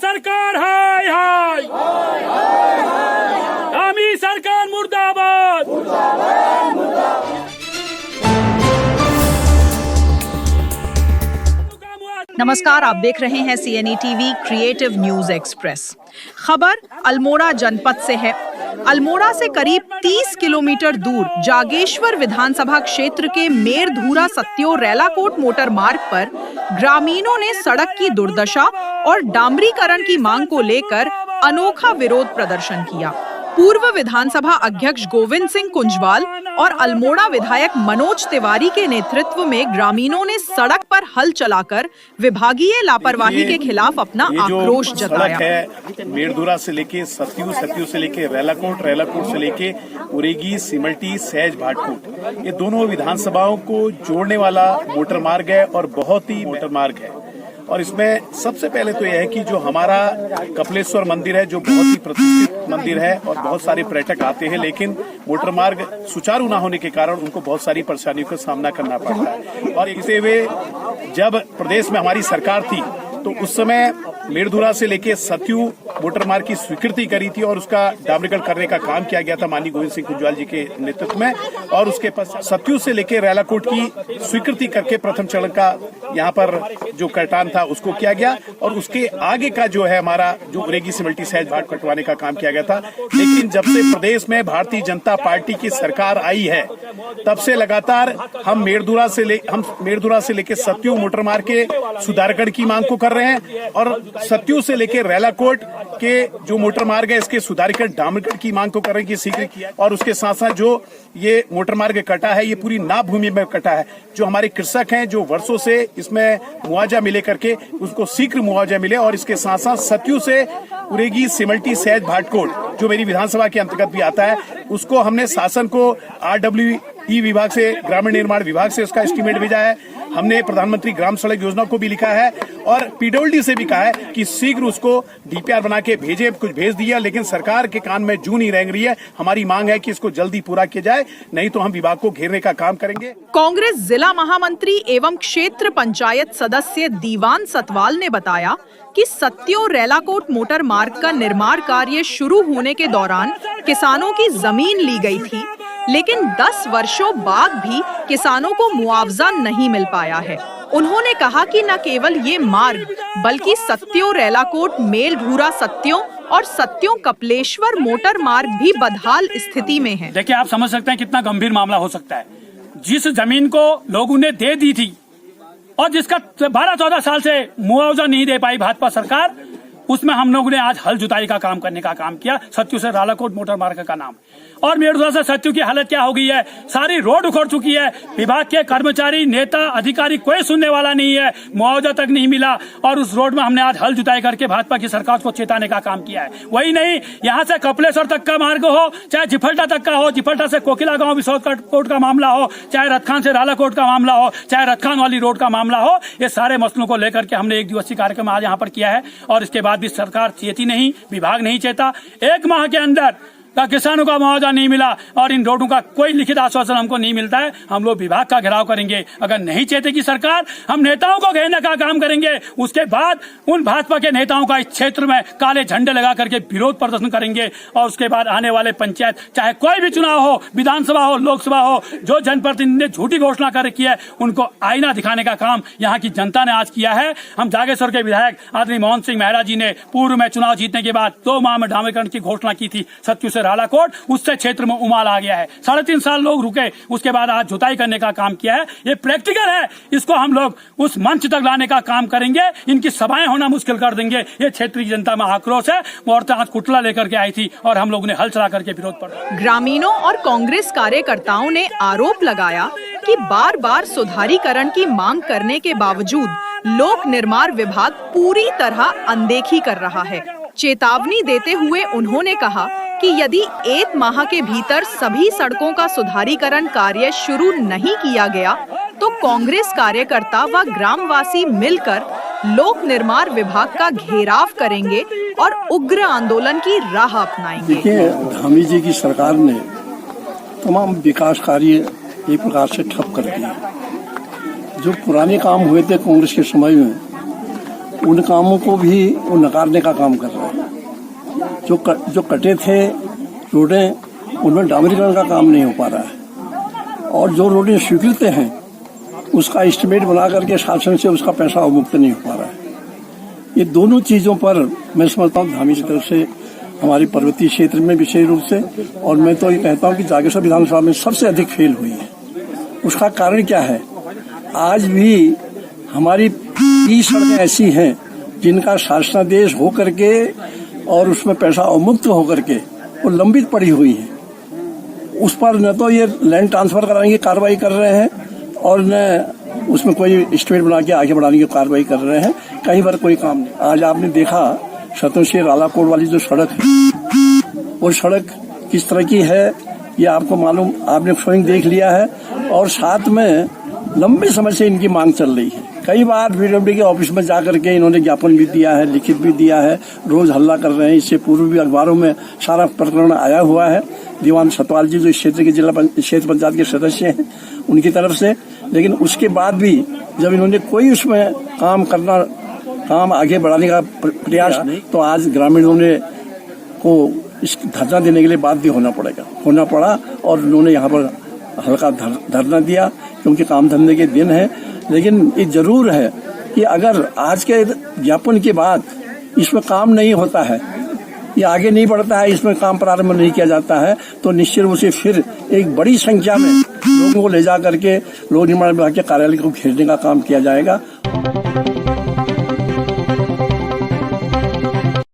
सरकार हाय हाय, आमी सरकार मुर्दाबाद। नमस्कार, आप देख रहे हैं CNE TV creative news express. खबर अल्मोड़ा जनपद से है। अल्मोड़ा से करीब 30 किलोमीटर दूर जागेश्वर विधानसभा क्षेत्र के मेरधुरा सत्यो रेलाकोट मोटर मार्ग पर ग्रामीणों ने सड़क की दुर्दशा और डामरीकरण की मांग को लेकर अनोखा विरोध प्रदर्शन किया। पूर्व विधानसभा अध्यक्ष गोविंद सिंह कुंजवाल और अल्मोड़ा विधायक मनोज तिवारी के नेतृत्व में ग्रामीणों ने सड़क पर हल चलाकर विभागीय लापरवाही के खिलाफ अपना आक्रोश जताया। है मेरधुरा से लेके सत्यू, सत्यू से लेके रेलाकोट, रेलाकोट से लेके उरेगी, सिमल्टी, सहज, भाटकोट, ये दोनों विधानसभाओं को जोड़ने वाला मोटर मार्ग है और बहुत ही मोटर मार्ग है। और इसमें सबसे पहले तो यह है कि जो हमारा कपिलेश्वर मंदिर है, जो बहुत ही प्रतिष्ठित मंदिर है और बहुत सारे पर्यटक आते हैं, लेकिन मोटर मार्ग सुचारू न होने के कारण उनको बहुत सारी परेशानियों का सामना करना पड़ता है। और इसे वे जब प्रदेश में हमारी सरकार थी तो उस समय मेरधुरा से लेके सत्यू मोटर मार्ग की स्वीकृति करी थी और उसका डामरीकरण करने का काम किया गया था माननीय गोविंद सिंह कुंजवाल जी के नेतृत्व में। और उसके पश्चात सत्यू से लेके रेलाकोट की स्वीकृति करके प्रथम चरण का यहाँ पर जो कटान था उसको किया गया और उसके आगे का जो है हमारा जो उरेगी, सिमल्टी, सहज, भाट कटवाने का काम किया गया था। लेकिन जब से प्रदेश में भारतीय जनता पार्टी की सरकार आई है तब से लगातार हम मेरधुरा से लेके सत्यू मोटर मार्ग के सुधारीकरण की मांग को कर रहे हैं और सत्यू से लेके रेलाकोट के जो मोटर मार्ग है इसके सुधारीकरण, डामरीकरण की मांग को कर रहे हैं कि शीघ्र किया। और उसके साथ साथ जो ये मोटर मार्ग कटा है ये पूरी नाप भूमि में कटा है। जो हमारे कृषक हैं जो वर्षों से इसमें मुआवजा मिले करके उसको शीघ्र मुआवजा मिले। और इसके साथ साथ सत्यू से उरेगी, सिमल्टी, सहज, भाटकोट जो मेरी विधानसभा के अंतर्गत भी आता है उसको हमने शासन को RWE विभाग से, ग्रामीण निर्माण विभाग से उसका एस्टीमेट भेजा है। हमने प्रधानमंत्री ग्राम सड़क योजना को भी लिखा है और PWD से भी कहा है कि शीघ्र उसको DPR बना के भेजे, कुछ भेज दिया, लेकिन सरकार के कान में जू नहीं रेंग रही है। हमारी मांग है कि इसको जल्दी पूरा किया जाए, नहीं तो हम विभाग को घेरने का काम करेंगे। कांग्रेस जिला महामंत्री एवं क्षेत्र पंचायत सदस्य दीवान सतवाल ने बताया कि सत्यो रेलाकोट मोटर मार्ग का निर्माण कार्य शुरू होने के दौरान किसानों की जमीन ली गई थी, लेकिन 10 वर्षों बाद भी किसानों को मुआवजा नहीं मिल पाया है। उन्होंने कहा कि न केवल ये मार्ग बल्कि सत्यो रेलाकोट, मेरधुरा सत्यो और सत्यो कपिलेश्वर मोटर मार्ग भी बदहाल स्थिति में है। देखिए, आप समझ सकते हैं कितना गंभीर मामला हो सकता है। जिस जमीन को लोगों ने दे दी थी और जिसका 12-14 साल से मुआवजा नहीं दे पाई भाजपा सरकार, उसमें हम लोगों ने आज हल जुताई का काम करने का काम किया। सत्यू से रेलाकोट मोटर मार्ग का नाम और मेरधुरा से सत्यू की हालत क्या हो गई है, सारी रोड उखड़ चुकी है। विभाग के कर्मचारी, नेता, अधिकारी कोई सुनने वाला नहीं है, मुआवजा तक नहीं मिला और उस रोड में हमने आज हल जुताई करके भाजपा की सरकार को चेताने का काम किया है। वही नहीं, यहाँ से कपिलेश्वर तक का मार्ग हो, चाहे जिफल्टा तक का हो, जिफल्टा से कोकिला गांव विश्वकोट का मामला हो, चाहे रतखान से रेलाकोट का मामला हो, चाहे रतखान वाली रोड का मामला हो, ये सारे मसलों को लेकर के हमने 1 दिवसीय कार्यक्रम आज यहाँ पर किया है। और इसके बाद भी सरकार चेती नहीं, विभाग नहीं चेता। 1 माह के अंदर किसानों का मुआवजा नहीं मिला और इन रोडों का कोई लिखित आश्वासन हमको नहीं मिलता है। हम लोग विभाग का घेराव करेंगे। अगर नहीं चेतेगी सरकार, हम नेताओं को घेरने का काम करेंगे। उसके बाद उन भाजपा के नेताओं का इस क्षेत्र में काले झंडे लगा करके विरोध प्रदर्शन करेंगे और उसके बाद आने वाले पंचायत, चाहे कोई भी चुनाव हो, विधानसभा हो, लोकसभा हो, जो जनप्रतिनिधि ने झूठी घोषणा कर रखी है उनको आईना दिखाने का काम यहाँ की जनता ने आज किया है। हम जागेश्वर के विधायक आदरणीय मोहन सिंह मेहरा जी ने पूर्व में चुनाव जीतने के बाद 2 माह में डामरीकरण की घोषणा की थी सत्यू से रेलाकोट, उससे क्षेत्र में उमाल आ गया है। 3.5 साल लोग रुके, उसके बाद आज जुताई करने का काम किया है। ये प्रैक्टिकल है, इसको हम लोग उस मंच तक लाने का काम करेंगे। इनकी सभाएं होना मुश्किल कर देंगे। ये क्षेत्र की जनता में आक्रोश है। औरतें आज कुटला लेकर के आई थी और हम लोगों ने हल चला करके विरोध प्रदर्शन। ग्रामीणों और कांग्रेस कार्यकर्ताओं ने आरोप लगाया कि बार-बार सुधारीकरण की मांग करने के बावजूद लोक निर्माण विभाग पूरी तरह अनदेखी कर रहा है। चेतावनी देते हुए उन्होंने कहा कि यदि 1 माह के भीतर सभी सड़कों का सुधारीकरण कार्य शुरू नहीं किया गया तो कांग्रेस कार्यकर्ता व ग्रामवासी मिलकर लोक निर्माण विभाग का घेराव करेंगे और उग्र आंदोलन की राह अपनाएंगे। देखिए, धामी जी की सरकार ने तमाम विकास कार्य एक प्रकार से ठप कर दिए। जो पुराने काम हुए थे कांग्रेस के समय में उन कामों को भी वो नकारने का काम कर रहे हैं। जो कटे थे रोडें, उनमें डामरीकरण का काम नहीं हो पा रहा है, और जो रोडें स्वीकृत हैं उसका एस्टिमेट बना करके शासन से उसका पैसा अवमुक्त नहीं हो पा रहा है। ये दोनों चीजों पर मैं समझता हूँ धामी की तरफ से, हमारी पर्वतीय क्षेत्र में विशेष रूप से, और मैं तो ये कहता हूँ कि जागेश्वर विधानसभा में सबसे अधिक फेल हुई है। उसका कारण क्या है? आज भी हमारी 30 सड़कें ऐसी हैं जिनका शासनादेश हो करके और उसमें पैसा अवमुक्त होकर के वो लंबित पड़ी हुई है। उस पर न तो ये लैंड ट्रांसफर कराने की कार्रवाई कर रहे हैं और न उसमें कोई एस्टिमेट बना के आगे बढ़ाने की कार्रवाई कर रहे हैं। कहीं पर कोई काम नहीं। आज आपने देखा सतों से रालाकोट वाली जो सड़क है, वो सड़क किस तरह की है ये आपको मालूम, आपने स्वयं देख लिया है। और साथ में लंबे समय से इनकी मांग चल रही है। कई बार पीडब्ल्यूडी के ऑफिस में जाकर के इन्होंने ज्ञापन भी दिया है, लिखित भी दिया है, रोज हल्ला कर रहे हैं। इससे पूर्व भी अखबारों में सारा प्रकरण आया हुआ है। दीवान सतपाल जी जो इस क्षेत्र के क्षेत्र पंचायत के सदस्य हैं उनकी तरफ से, लेकिन उसके बाद भी जब इन्होंने कोई उसमें काम आगे बढ़ाने का प्रयास, तो आज ग्रामीणों ने को इस धरना देने के लिए बाध्य होना पड़ा और उन्होंने यहाँ पर हल्का धरना दिया क्योंकि काम धंधे के दिन है। लेकिन ये जरूर है कि अगर आज के ज्ञापन के बाद इसमें काम नहीं होता है, ये आगे नहीं बढ़ता है, इसमें काम प्रारंभ नहीं किया जाता है, तो निश्चित रूप से फिर एक बड़ी संख्या में लोगों को ले जा करके लोक निर्माण विभाग के कार्यालय को घेरने का काम किया जाएगा।